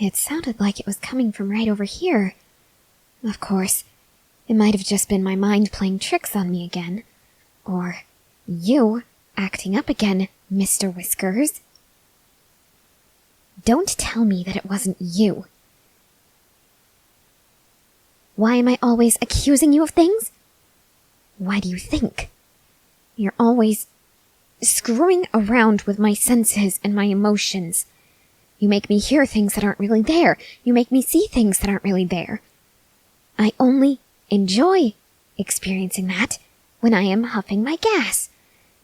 It sounded like it was coming from right over here. Of course, it might have just been my mind playing tricks on me again. Or you acting up again, Mr. Whiskers. Don't tell me that it wasn't you. Why am I always accusing you of things? Why do you think? You're always screwing around with my senses and my emotions. You make me hear things that aren't really there. You make me see things that aren't really there. I only enjoy experiencing that when I am huffing my gas,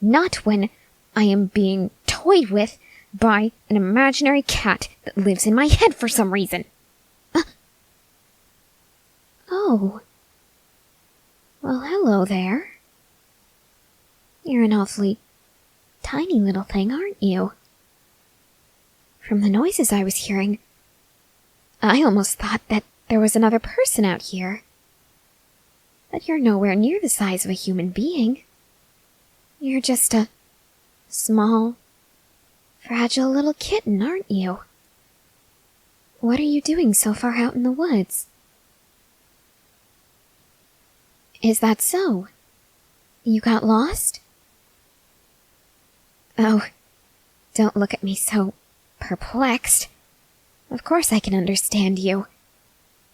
not when I am being toyed with by an imaginary cat that lives in my head for some reason. Oh. Well, hello there. You're an awfully tiny little thing, aren't you? From the noises I was hearing, I almost thought that there was another person out here. But you're nowhere near the size of a human being. You're just a small, fragile little kitten, aren't you? What are you doing so far out in the woods? Is that so? You got lost? Oh, don't look at me so perplexed. Of course I can understand you.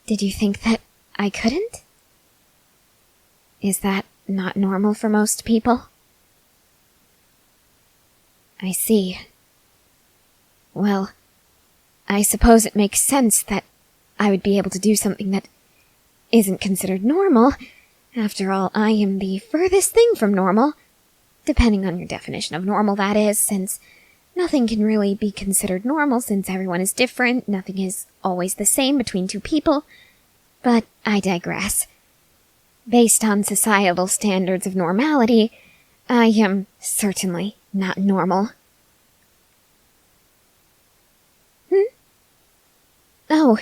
Did you think that I couldn't? Is that not normal for most people? I see. Well, I suppose it makes sense that I would be able to do something that isn't considered normal. After all, I am the furthest thing from normal. Depending on your definition of normal, that is, since nothing can really be considered normal since everyone is different, nothing is always the same between two people. But I digress. Based on societal standards of normality, I am certainly not normal. Oh,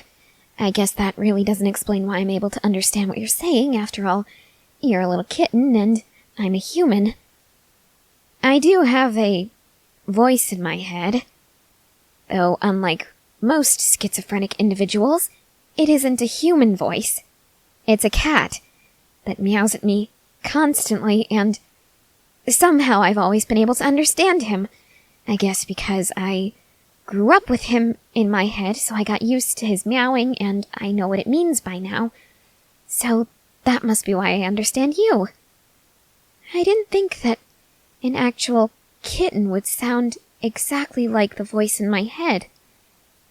I guess that really doesn't explain why I'm able to understand what you're saying. After all, you're a little kitten and I'm a human. I do have a voice in my head, though unlike most schizophrenic individuals, it isn't a human voice. It's a cat that meows at me constantly, and somehow I've always been able to understand him. I guess because I grew up with him in my head, so I got used to his meowing, and I know what it means by now. So that must be why I understand you. I didn't think that an actual kitten would sound exactly like the voice in my head.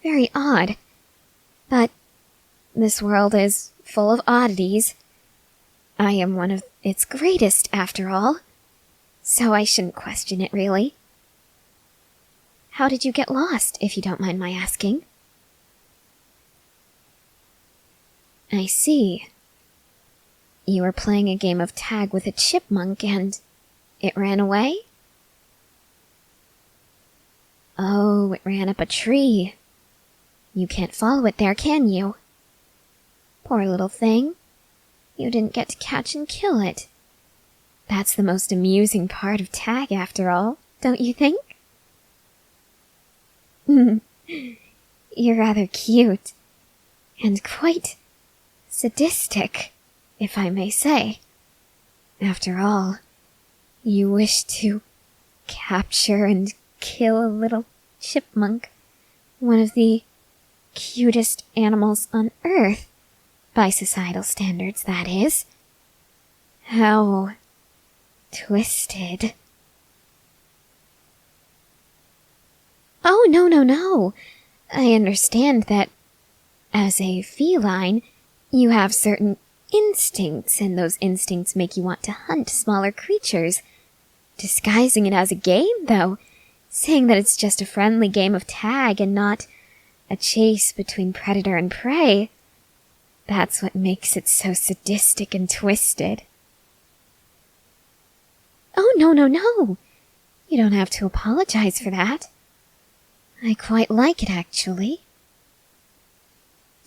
Very odd. But this world is full of oddities. I am one of its greatest, after all. So I shouldn't question it, really. How did you get lost, if you don't mind my asking? I see. You were playing a game of tag with a chipmunk and it ran away? Oh, it ran up a tree. You can't follow it there, can you? Poor little thing. You didn't get to catch and kill it. That's the most amusing part of tag, after all, don't you think? You're rather cute. And quite sadistic, if I may say. After all, you wish to capture and kill a little chipmunk, one of the cutest animals on Earth, by societal standards, that is. How twisted. Oh, no. I understand that as a feline, you have certain instincts, and those instincts make you want to hunt smaller creatures. Disguising it as a game, though, saying that it's just a friendly game of tag and not a chase between predator and prey, that's what makes it so sadistic and twisted. Oh, no. You don't have to apologize for that. I quite like it, actually.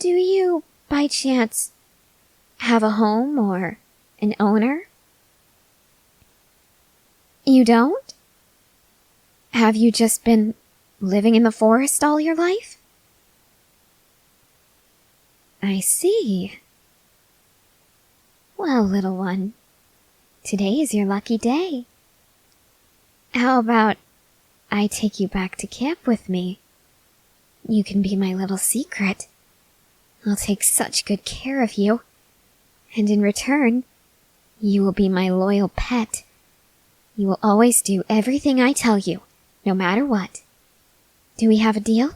Do you, by chance, have a home or an owner? You don't? Have you just been living in the forest all your life? I see. Well, little one, today is your lucky day. How about I take you back to camp with me? You can be my little secret. I'll take such good care of you. And in return, you will be my loyal pet. You will always do everything I tell you, no matter what. Do we have a deal?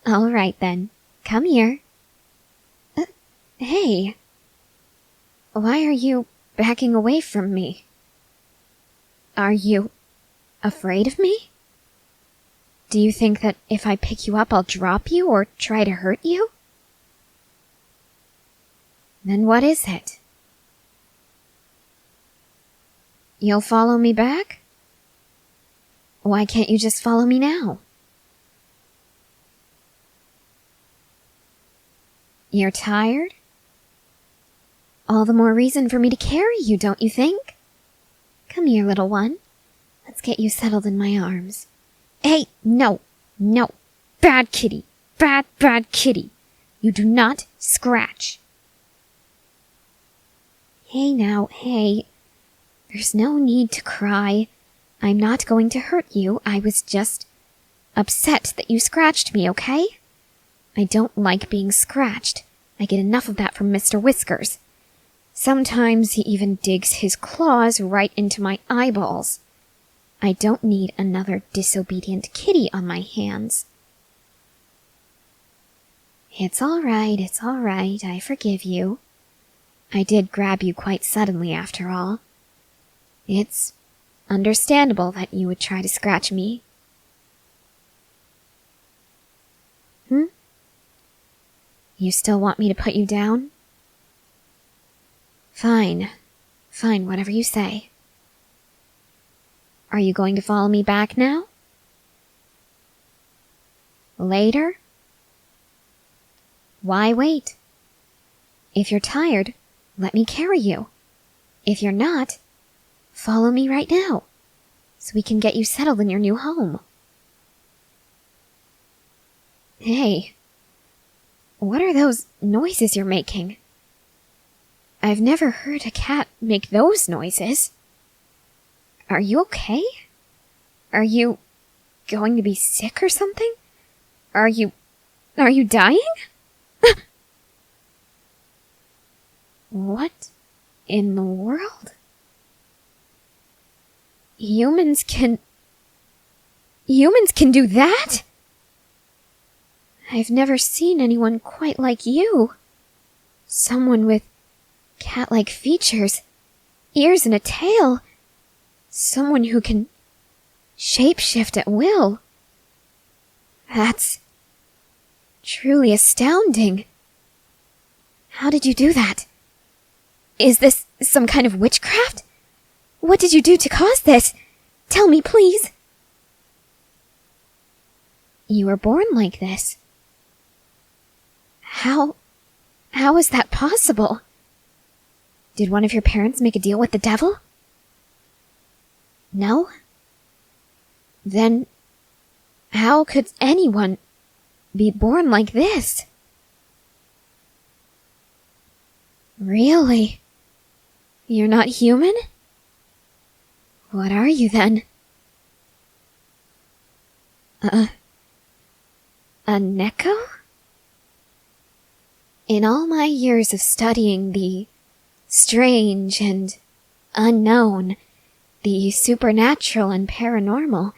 All right then, come here. Hey. Why are you backing away from me? Are you afraid of me? Do you think that if I pick you up, I'll drop you or try to hurt you? Then what is it? You'll follow me back? Why can't you just follow me now? You're tired? All the more reason for me to carry you, don't you think? Come here, little one. Let's get you settled in my arms. Hey, no, no. Bad kitty. Bad, bad kitty. You do not scratch. Hey now, hey. There's no need to cry. I'm not going to hurt you. I was just upset that you scratched me, okay? I don't like being scratched. I get enough of that from Mr. Whiskers. Sometimes he even digs his claws right into my eyeballs. I don't need another disobedient kitty on my hands. It's all right, I forgive you. I did grab you quite suddenly after all. It's understandable that you would try to scratch me. You still want me to put you down? Fine, whatever you say. Are you going to follow me back now? Later? Why wait? If you're tired, let me carry you. If you're not, follow me right now, so we can get you settled in your new home. Hey, what are those noises you're making? I've never heard a cat make those noises. Are you okay? Are you going to be sick or something? Are you dying? What in the world? Humans can do that? I've never seen anyone quite like you. Someone with cat-like features, ears and a tail. Someone who can shapeshift at will. That's truly astounding. How did you do that? Is this some kind of witchcraft? What did you do to cause this? Tell me, please. You were born like this. How is that possible? Did one of your parents make a deal with the devil? No? Then how could anyone be born like this? Really? You're not human? What are you then? A Neko? In all my years of studying the strange and unknown, the supernatural and paranormal,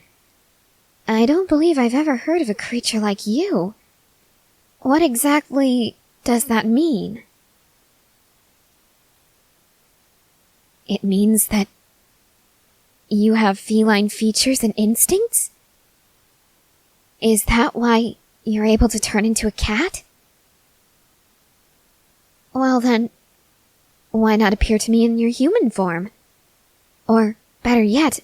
I don't believe I've ever heard of a creature like you. What exactly does that mean? It means that you have feline features and instincts? Is that why you're able to turn into a cat? Well then, why not appear to me in your human form? Or, better yet,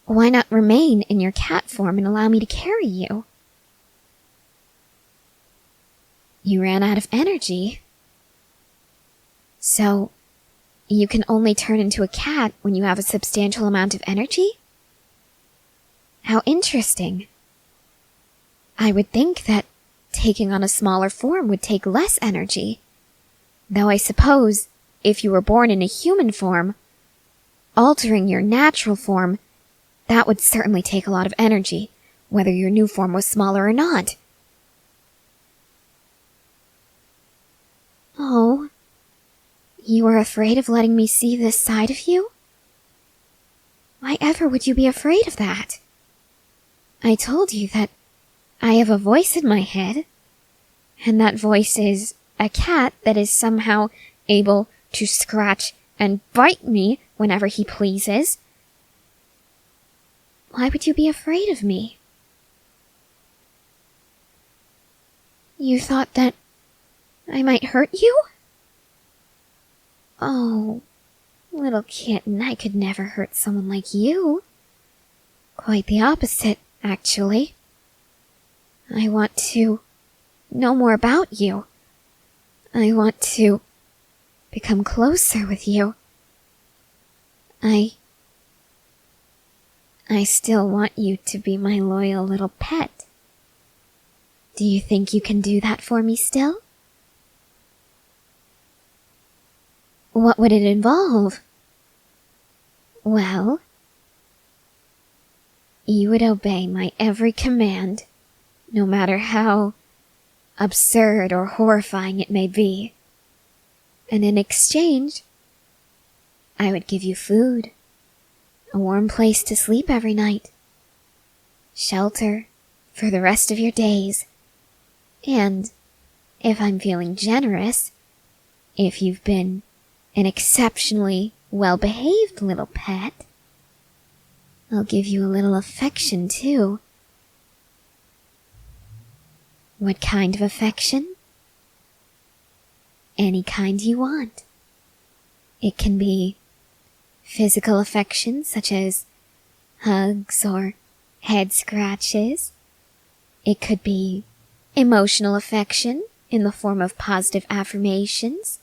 why not remain in your cat form and allow me to carry you? You ran out of energy. So, you can only turn into a cat when you have a substantial amount of energy? How interesting. I would think that taking on a smaller form would take less energy. Though I suppose, if you were born in a human form, altering your natural form, that would certainly take a lot of energy, whether your new form was smaller or not. Oh, you are afraid of letting me see this side of you? Why ever would you be afraid of that? I told you that I have a voice in my head, and that voice is a cat that is somehow able to scratch and bite me whenever he pleases. Why would you be afraid of me? You thought that I might hurt you? Oh, little kitten, I could never hurt someone like you. Quite the opposite, actually. I want to know more about you. I want to become closer with you. I still want you to be my loyal little pet. Do you think you can do that for me still? What would it involve? Well, you would obey my every command, no matter how absurd or horrifying it may be. And in exchange, I would give you food, a warm place to sleep every night, shelter for the rest of your days, and, if I'm feeling generous, if you've been an exceptionally well-behaved little pet, I'll give you a little affection, too. What kind of affection? Any kind you want. It can be physical affection, such as hugs or head scratches. It could be emotional affection in the form of positive affirmations.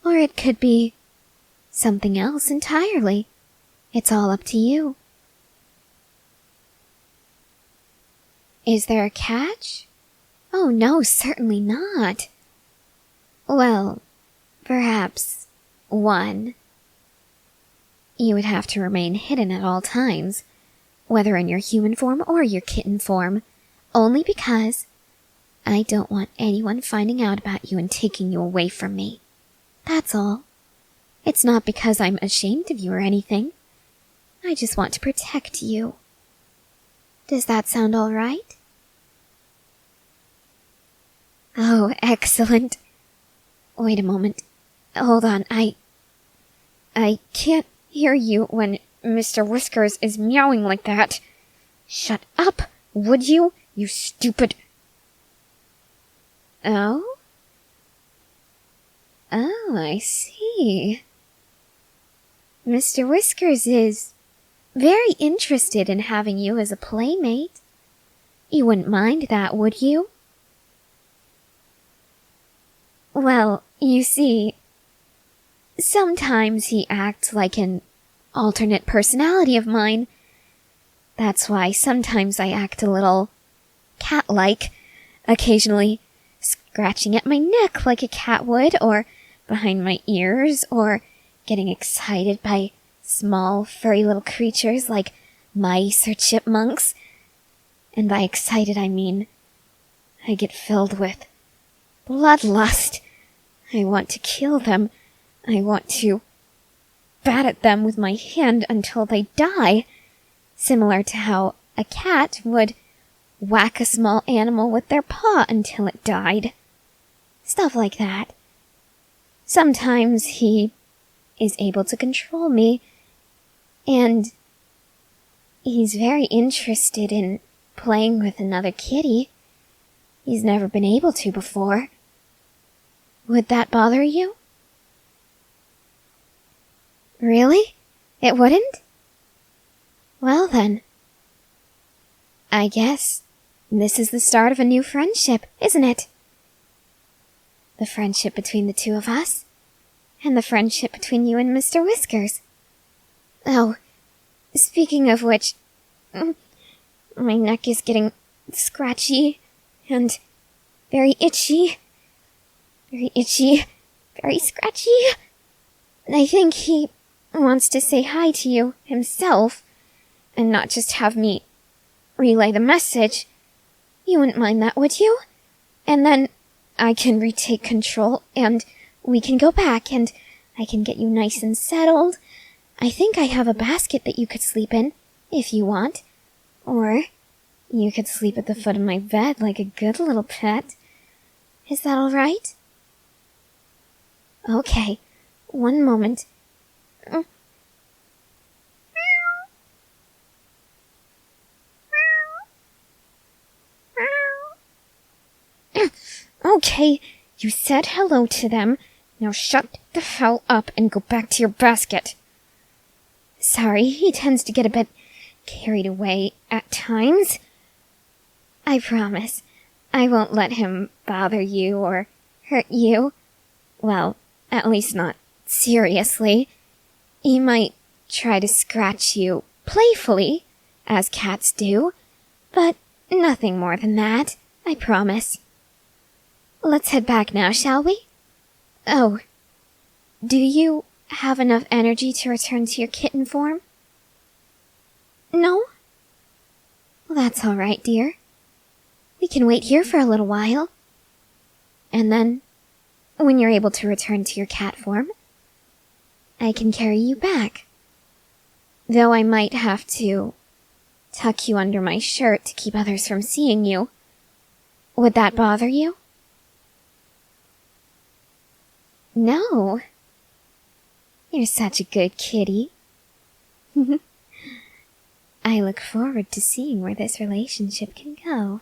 Or it could be something else entirely. It's all up to you. Is there a catch? Oh no, certainly not. Well, perhaps one. You would have to remain hidden at all times, whether in your human form or your kitten form, only because I don't want anyone finding out about you and taking you away from me. That's all. It's not because I'm ashamed of you or anything. I just want to protect you. Does that sound all right? Oh, excellent. Wait a moment. Hold on, I can't hear you when Mr. Whiskers is meowing like that. Shut up, would you, you stupid... Oh? Oh, I see. Mr. Whiskers is very interested in having you as a playmate. You wouldn't mind that, would you? Well, you see, sometimes he acts like an alternate personality of mine. That's why sometimes I act a little cat-like, occasionally scratching at my neck like a cat would, or behind my ears, or getting excited by small, furry little creatures like mice or chipmunks. And by excited, I mean I get filled with bloodlust. I want to kill them. I want to bat at them with my hand until they die, similar to how a cat would whack a small animal with their paw until it died. Stuff like that. Sometimes he is able to control me, and he's very interested in playing with another kitty. He's never been able to before. Would that bother you? Really? It wouldn't? Well then, I guess this is the start of a new friendship, isn't it? The friendship between the two of us, and the friendship between you and Mr. Whiskers. Oh, speaking of which, my neck is getting scratchy, and very itchy, very scratchy. I think he wants to say hi to you himself, and not just have me relay the message. You wouldn't mind that, would you? And then I can retake control, and we can go back, and I can get you nice and settled. I think I have a basket that you could sleep in, if you want. Or you could sleep at the foot of my bed like a good little pet. Is that all right? Okay, one moment. Okay, you said hello to them. Now shut the hell up and go back to your basket. Sorry, he tends to get a bit carried away at times. I promise, I won't let him bother you or hurt you. Well, at least not seriously. He might try to scratch you playfully, as cats do, but nothing more than that, I promise. Let's head back now, shall we? Oh, do you have enough energy to return to your kitten form? No? Well, that's all right, dear. We can wait here for a little while. And then, when you're able to return to your cat form, I can carry you back. Though I might have to tuck you under my shirt to keep others from seeing you. Would that bother you? No. You're such a good kitty. I look forward to seeing where this relationship can go.